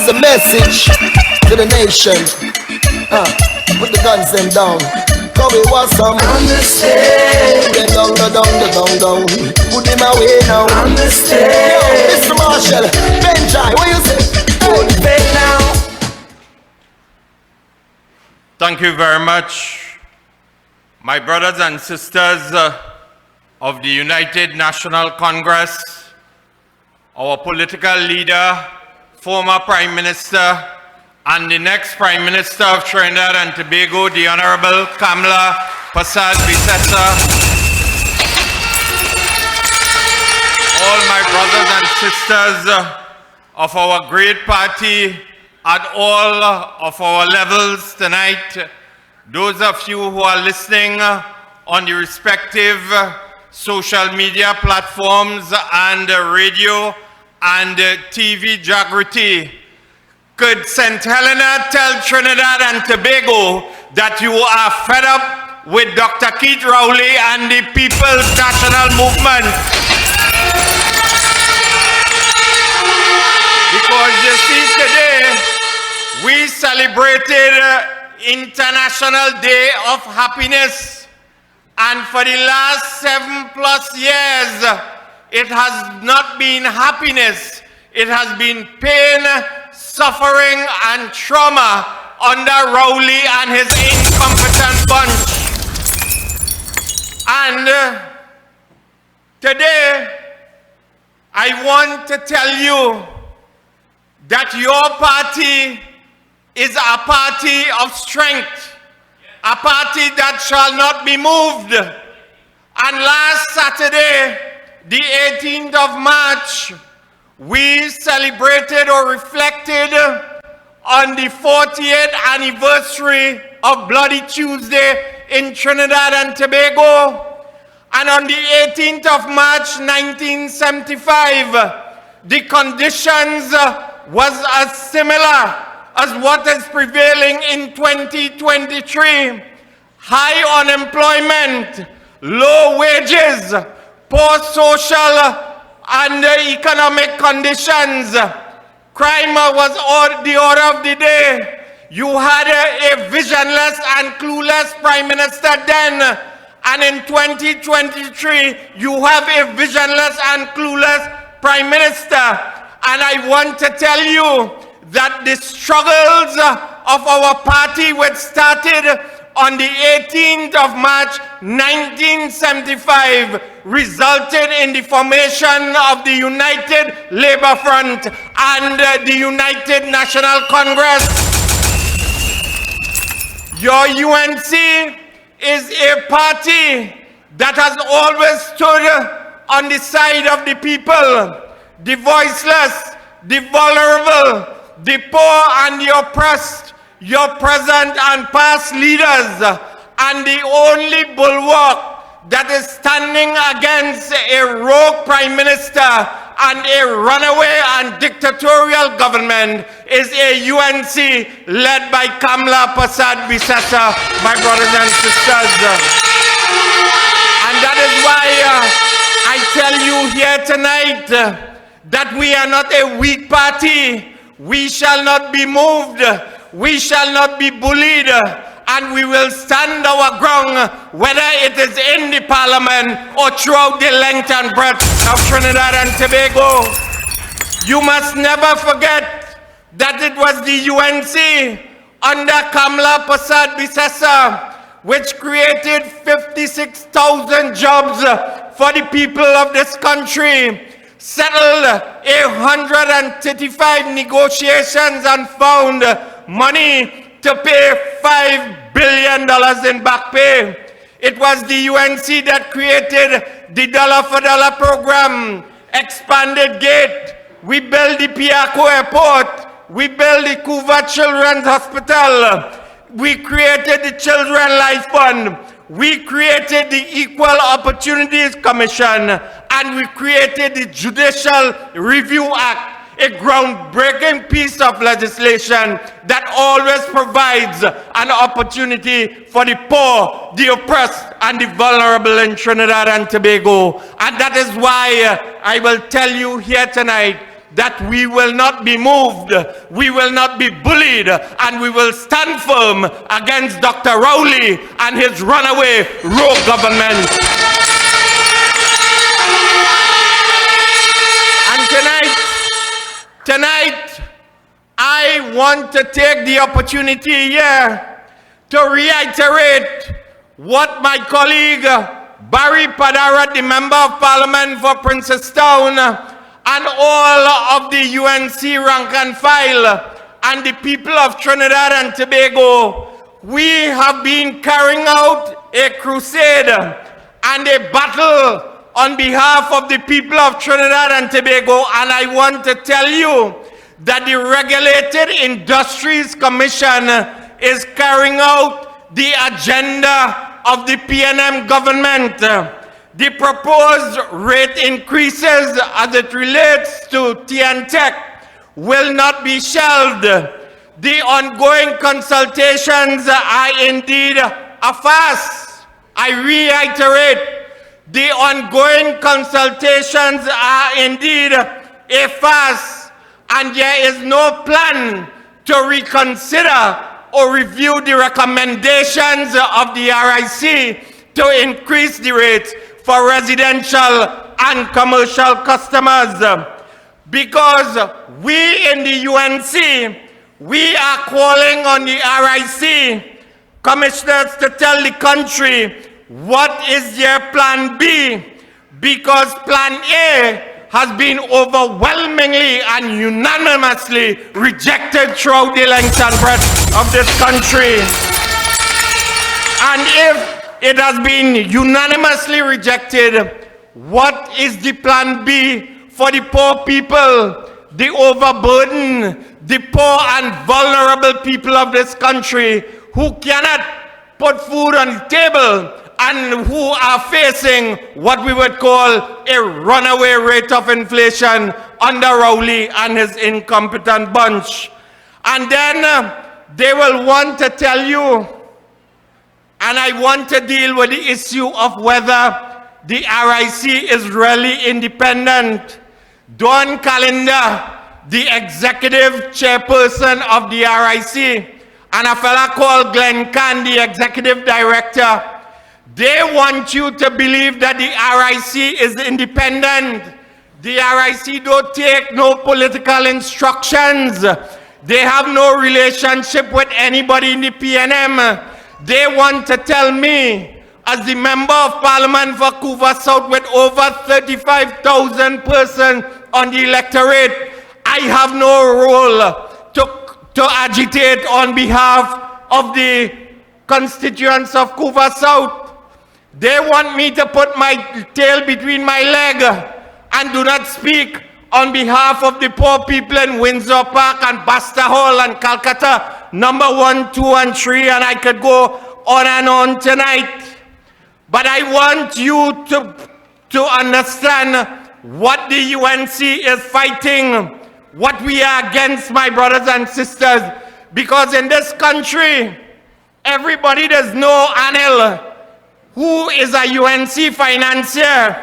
a message to the nation. Put the guns them down. Cause we want some understand. Get down, down. Put him away now. Understand. Yo, Mr. Marshall, Benjai, what you say? Put it now. Thank you very much, my brothers and sisters of the United National Congress, our political leader, former Prime Minister, and the next Prime Minister of Trinidad and Tobago, the Honorable Kamla Persad-Bissessar, all my brothers and sisters of our great party at all of our levels tonight, those of you who are listening on the respective social media platforms and radio and TV Jagriti. Could St. Helena tell Trinidad and Tobago that you are fed up with Dr. Keith Rowley and the People's National Movement? Because you see, today we celebrated International Day of Happiness, and for the last 7+ years it has not been happiness, it has been pain, suffering and trauma under Rowley and his incompetent bunch. And today I want to tell you that your party is a party of strength, a party that shall not be moved. And last Saturday, the 18th of March, we celebrated or reflected on the 40th anniversary of Bloody Tuesday in Trinidad and Tobago. And on the 18th of March 1975, the conditions was as similar as what is prevailing in 2023. High unemployment, low wages, poor social and economic conditions. Crime was the order of the day. You had a visionless and clueless Prime Minister then, and in 2023 you have a visionless and clueless Prime Minister. And I want to tell you that the struggles of our party, which started on the 18th of March 1975, resulted in the formation of the United Labour Front and the United National Congress. Your UNC is a party that has always stood on the side of the people, the voiceless, the vulnerable, the poor and the oppressed, your present and past leaders, and the only bulwark that is standing against a rogue Prime Minister and a runaway and dictatorial government is a UNC led by Kamla Persad-Bissessar, my brothers and sisters. And that is why I tell you here tonight that we are not a weak party. We shall not be moved. We shall not be bullied. And we will stand our ground, whether it is in the parliament or throughout the length and breadth of Trinidad and Tobago. You must never forget that it was the UNC under Kamla Persad-Bissessar which created 56,000 jobs for the people of this country, settled 135 negotiations and found money to pay $5 billion in back pay. It was the UNC that created the dollar for dollar program, expanded gate. We built the Piaco Airport. We built the Cuba Children's Hospital. We created the Children Life Fund. We created the Equal Opportunities Commission, and we created the Judicial Review Act, a groundbreaking piece of legislation that always provides an opportunity for the poor, the oppressed, and the vulnerable in Trinidad and Tobago. And that is why I will tell you here tonight that we will not be moved, we will not be bullied, and we will stand firm against Dr. Rowley and his runaway rogue government. And tonight, I want to take the opportunity here to reiterate what my colleague Barry Padarat, the Member of Parliament for Princestown, and all of the UNC rank and file, and the people of Trinidad and Tobago, we have been carrying out a crusade and a battle on behalf of the people of Trinidad and Tobago, and I want to tell you that the Regulated Industries Commission is carrying out the agenda of the PNM government. The proposed rate increases as it relates to TNTech will not be shelved. The ongoing consultations are indeed a farce. I reiterate, the ongoing consultations are indeed a farce, and there is no plan to reconsider or review the recommendations of the RIC to increase the rates for residential and commercial customers. Because we in the UNC, we are calling on the RIC commissioners to tell the country what is their plan B, because plan A has been overwhelmingly and unanimously rejected throughout the length and breadth of this country. And if it has been unanimously rejected, what is the plan B for the poor people, the overburdened, the poor and vulnerable people of this country who cannot put food on the table and who are facing what we would call a runaway rate of inflation under Rowley and his incompetent bunch? And then they will want to tell you, and I want to deal with the issue of whether the RIC is really independent. Dawn Calendar, the executive chairperson of the RIC, and a fella called Glenn Khan, the executive director, they want you to believe that the RIC is independent. The RIC don't take no political instructions. They have no relationship with anybody in the PNM. They want to tell me, as the Member of Parliament for Couva South with over 35,000 persons on the electorate, I have no role to agitate on behalf of the constituents of Couva South. They want me to put my tail between my leg and do not speak on behalf of the poor people in Windsor Park and Basta Hall and Calcutta, number 1, 2, and 3, and I could go on and on tonight. But I want you to understand what the UNC is fighting, what we are against, my brothers and sisters, because in this country, everybody does know Anil, who is a UNC financier,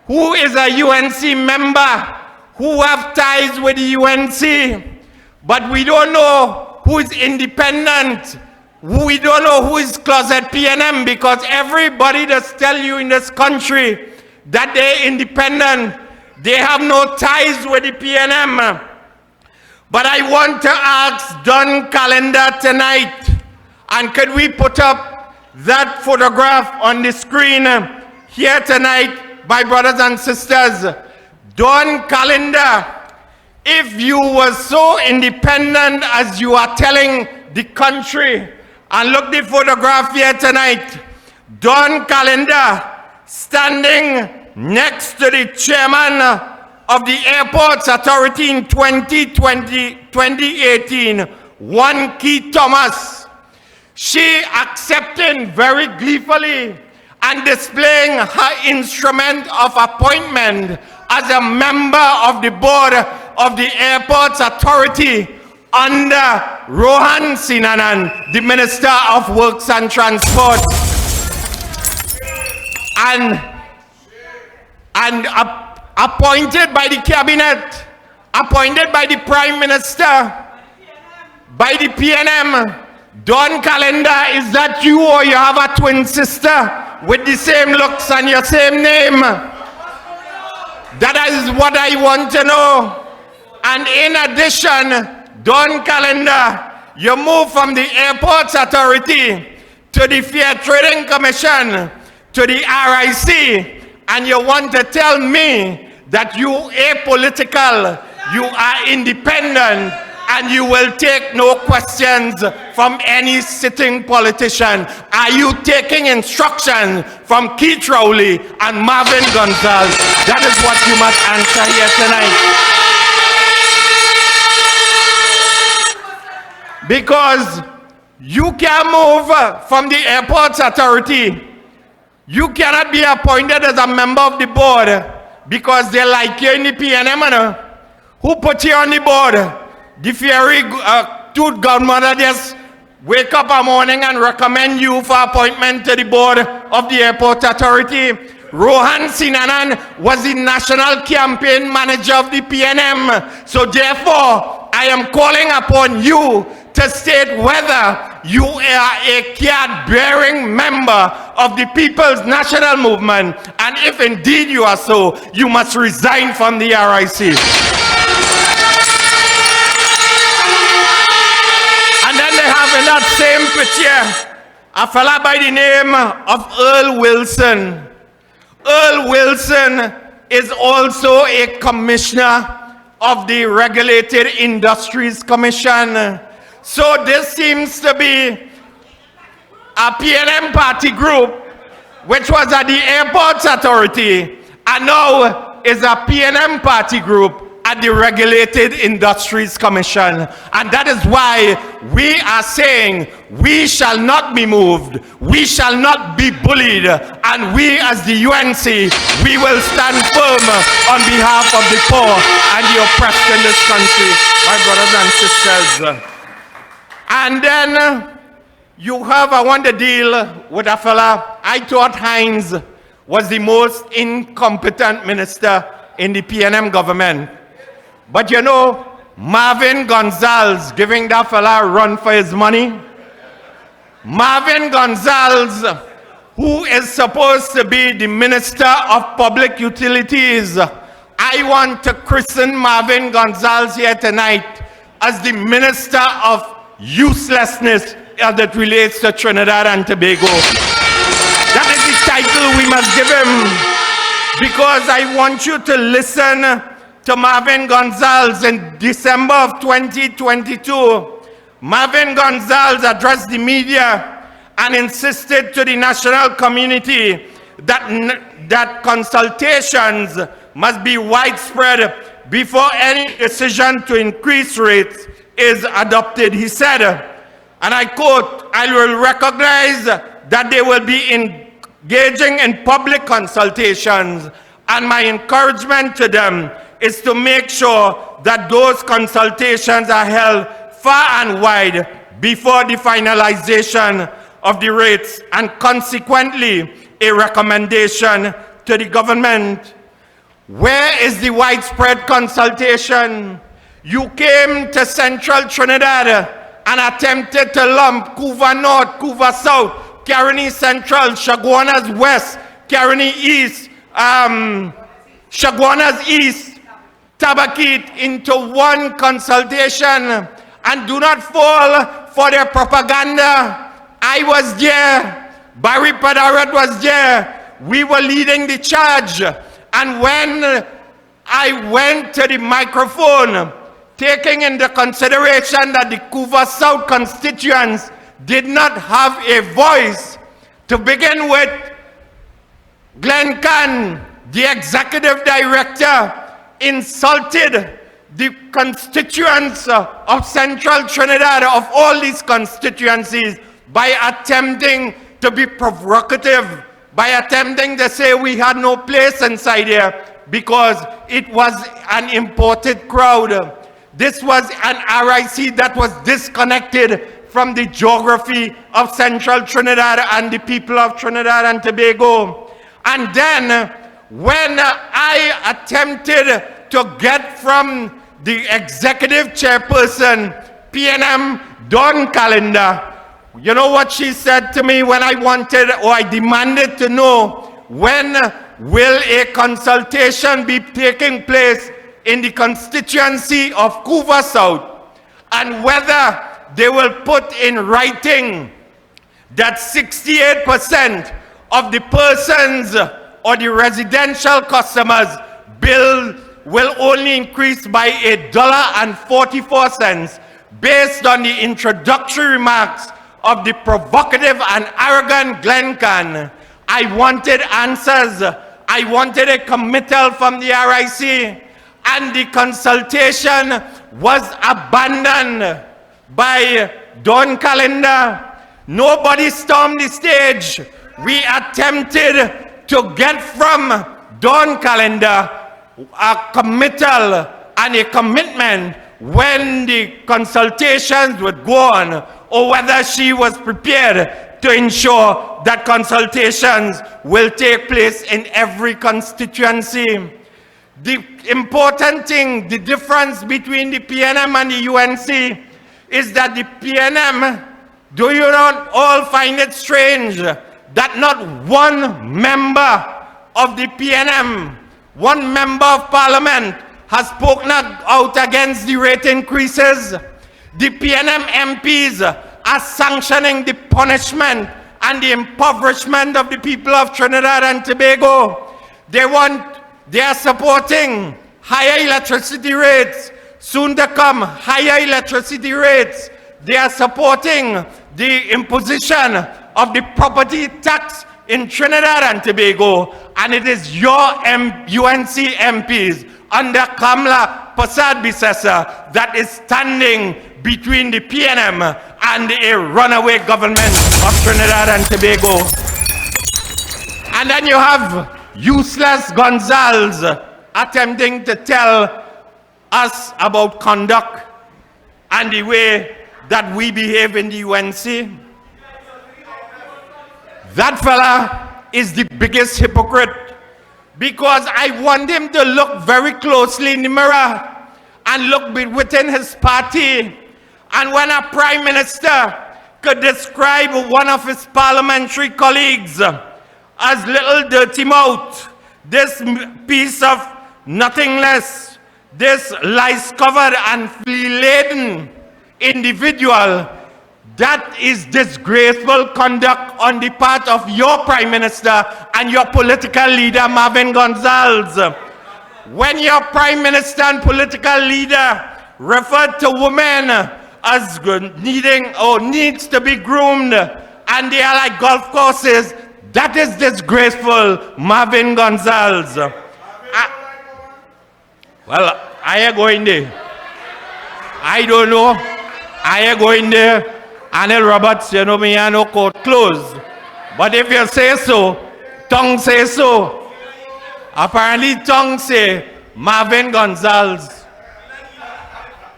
who is a UNC member, who have ties with the UNC, but we don't know who is independent, we don't know who is closet PNM, because everybody just tell you in this country that they're independent, they have no ties with the PNM. But I want to ask Dawn Calendar tonight, and could we put up that photograph on the screen here tonight, my brothers and sisters? Dawn Calendar, if you were so independent as you are telling the country, and look the photograph here tonight, Dawn Calendar standing next to the chairman of the Airports Authority in 2018, One Key Thomas. She accepting very gleefully and displaying her instrument of appointment as a member of the board of the Airports Authority under Rohan Sinanan, the Minister of Works and Transport, and appointed by the cabinet appointed by the Prime Minister, by the PNM. Dawn Calendar, is that you, or you have a twin sister with the same looks and your same name? That is what I want to know. And in addition, Dawn Calendar, you move from the Airports Authority to the Fair Trading Commission to the RIC, and you want to tell me that you are apolitical, you are independent, and you will take no questions from any sitting politician. Are you taking instruction from Keith Rowley and Marvin Gonzalez? That is what you must answer here tonight. Because you can't move from the Airports Authority. You cannot be appointed as a member of the board because they like you in the PNM. Who put you on the board? The fairy tooth godmother just wake up a morning and recommend you for appointment to the board of the Airport Authority. Rohan Sinanan was the national campaign manager of the PNM. So therefore, I am calling upon you to state whether you are a card-bearing member of the People's National Movement, and if indeed you are so, you must resign from the RIC. In that same picture, a fella by the name of Earl Wilson. Earl Wilson is also a commissioner of the Regulated Industries Commission. So this seems to be a PNM party group, which was at the Airports Authority, and now is a PNM party group at the Regulated Industries Commission. And that is why we are saying we shall not be moved, we shall not be bullied, and we as the UNC, we will stand firm on behalf of the poor and the oppressed in this country, my brothers and sisters. And then you have, I want to deal with a fella. I thought Hines was the most incompetent minister in the PNM government. But you know, Marvin Gonzalez giving that fella a run for his money. Marvin Gonzalez, who is supposed to be the Minister of Public Utilities. I want to christen Marvin Gonzalez here tonight as the Minister of Uselessness as it relates to Trinidad and Tobago. That is the title we must give him, because I want you to listen to Marvin Gonzalez in December of 2022. Marvin Gonzalez addressed the media and insisted to the national community that consultations must be widespread before any decision to increase rates is adopted. He said, and I quote, "I will recognize that they will be engaging in public consultations, and my encouragement to them is to make sure that those consultations are held far and wide before the finalization of the rates, and consequently a recommendation to the government." Where is the widespread consultation? You came to Central Trinidad and attempted to lump Couva North, Couva South, Caroni Central, Chaguanas West, Caroni East, Chaguanas East, Tabaquite into one consultation, and do not fall for their propaganda. I was there, Barry Padaret was there, we were leading the charge, and when I went to the microphone, taking into consideration that the Couva South constituents did not have a voice, to begin with, Glenn Khan, the executive director, insulted the constituents of Central Trinidad, of all these constituencies, by attempting to be provocative, by attempting to say we had no place inside here because it was an imported crowd. This was an RIC that was disconnected from the geography of Central Trinidad and the people of Trinidad and Tobago. And then when I attempted to get from the executive chairperson, PNM Dawn Calendar. You know what she said to me when I wanted or I demanded to know when will a consultation be taking place in the constituency of Couva South, and whether they will put in writing that 68% of the persons or the residential customers' bill will only increase by $1.44 based on the introductory remarks of the provocative and arrogant Glencan. I wanted answers. I wanted a committal from the RIC, and the consultation was abandoned by Dawn Calendar. Nobody stormed the stage. We attempted to get from Dawn Calendar a committal and a commitment when the consultations would go on, or whether she was prepared to ensure that consultations will take place in every constituency. The important thing, the difference between the PNM and the UNC is that the PNM, do you not all find it strange that not one member of the PNM, one member of parliament has spoken out against the rate increases? The PNM MPs are sanctioning the punishment and the impoverishment of the people of Trinidad and Tobago. They are supporting higher electricity rates, soon to come higher electricity rates. They are supporting the imposition of the property tax in Trinidad and Tobago, and it is your UNC MPs under Kamla Persad-Bissessar that is standing between the PNM and a runaway government of Trinidad and Tobago. And then you have useless Gonzalez attempting to tell us about conduct and the way that we behave in the UNC. That fella is the biggest hypocrite, because I want him to look very closely in the mirror and look within his party. And when a prime minister could describe one of his parliamentary colleagues as little dirty mouth, this piece of nothingness, this lice-covered and flea-laden individual, that is disgraceful conduct on the part of your Prime Minister and your political leader, Marvin Gonzalez. When your Prime Minister and political leader referred to women as needing or needs to be groomed, and they are like golf courses, that is disgraceful, Marvin Gonzalez. Well, I am going there. I don't know. I am going there. Anil Roberts, you know me, I no court closed. But if you say so, tongue say so. Apparently tongue say Marvin Gonzalez.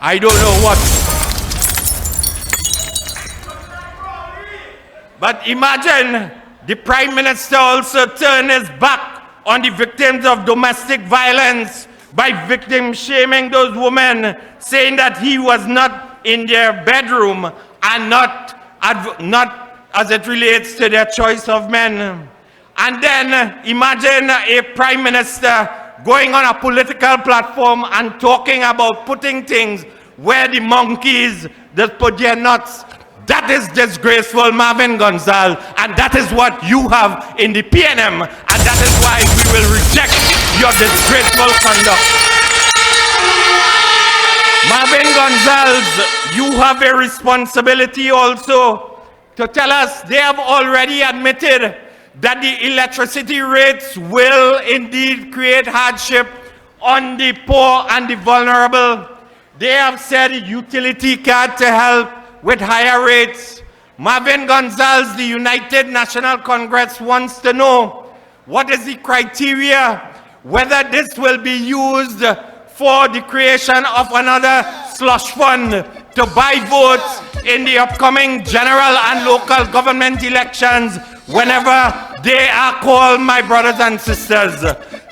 I don't know what. But imagine the Prime Minister also turned his back on the victims of domestic violence by victim shaming those women, saying that he was not in their bedroom and not as it relates to their choice of men. And then imagine a Prime Minister going on a political platform and talking about putting things where the monkeys that put their nuts. That is disgraceful, Marvin Gonzalez, and that is what you have in the PNM, and that is why we will reject your disgraceful conduct. Marvin Gonzalez, you have a responsibility also to tell us they have already admitted that the electricity rates will indeed create hardship on the poor and the vulnerable. They have said a utility card to help with higher rates. Marvin Gonzalez, the United National Congress wants to know what is the criteria, whether this will be used for the creation of another slush fund to buy votes in the upcoming general and local government elections whenever they are called, my brothers and sisters.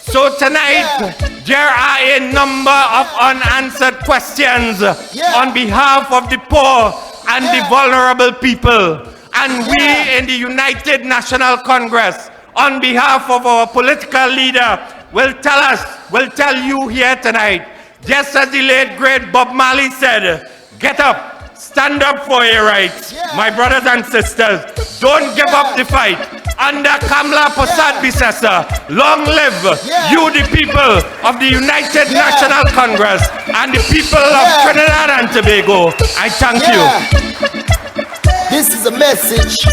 So tonight, there are a number of unanswered questions on behalf of the poor and the vulnerable people. And we in the United National Congress, on behalf of our political leader, will tell you here tonight, just as the late great Bob Marley said, get up, stand up for your rights. My brothers and sisters, don't give up the fight. Under Kamla Prasad Bisesa, long live you, the people of the United National Congress and the people of Trinidad and Tobago. I thank you. This is a message